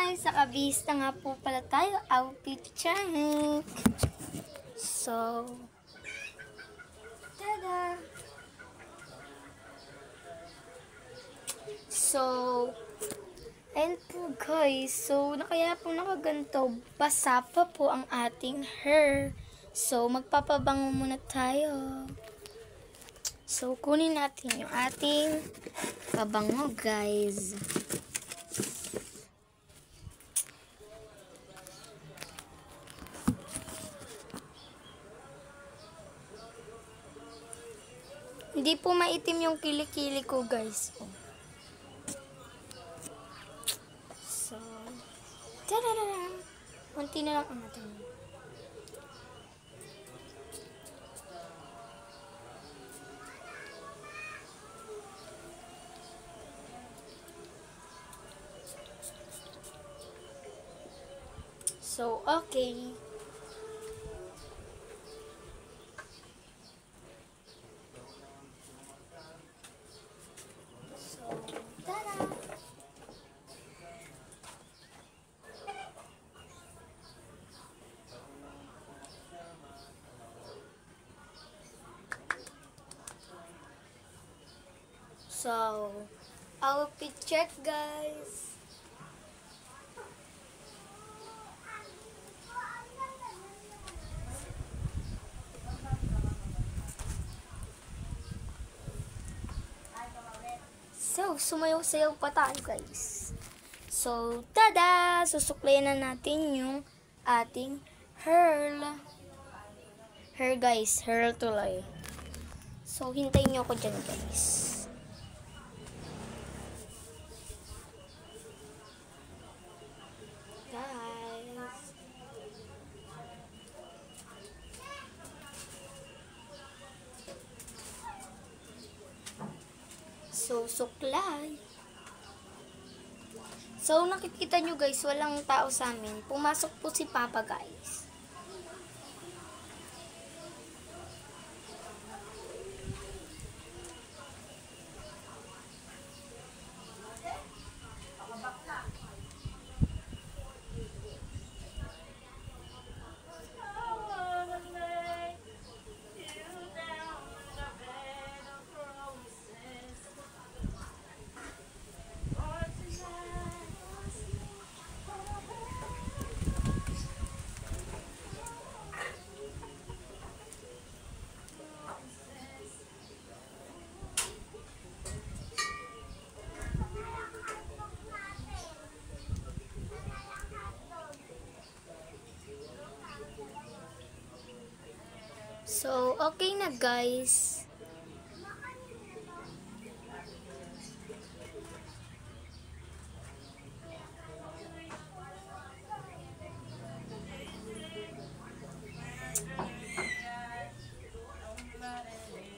guys, nakabihista nga po pala tayo. Outfit check. So, tada! So, ayun po guys. So, kaya po nakaganto. Basa pa po ang ating hair. So, magpapabango muna tayo. So, kunin natin yung ating pabango guys. Hindi po maitim yung kilikili ko guys. So, tararara. Kunti na lang ang natin. So, okay. So, tada! So, outfit check guys. So, sumayaw-sayaw pa tayo guys. So, tada! Susuklayan na natin yung ating hair. Hair guys, hair tuloy. So, hintayin nyo ako dyan guys. So, suklay. So, nakikita nyo guys, walang tao sa amin. Pumasok po si Papa guys. So, okay na guys.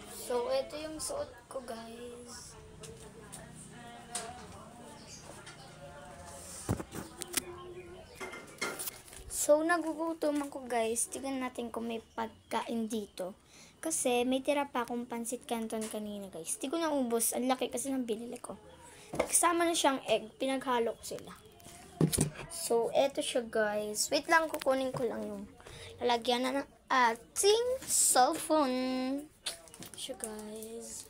So, ito yung suot ko guys. So, nagugutom ako guys. Tignan natin kung may pagkain dito. Kasi, may tira pa akong pansit canton kanina guys. Di ko na ubos. Ang laki kasi ng binili ko. Kasama na siyang egg. Pinaghalo ko sila. So, eto siya guys. Wait lang, kukunin ko lang yung lalagyan na ng ating cellphone. Siya guys.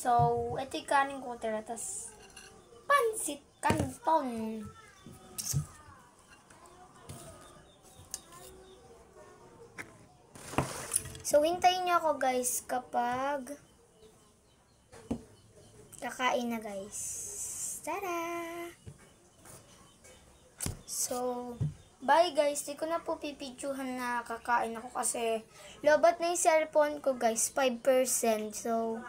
So, ito yung kanin ko tira. Tas, pansit canton. So, hintayin nyo ako guys kapag kakain na guys. Tada! So, bye guys. Di ko na po pipidyohan na kakain ako kasi lobat na yung cellphone ko guys. 5%. So,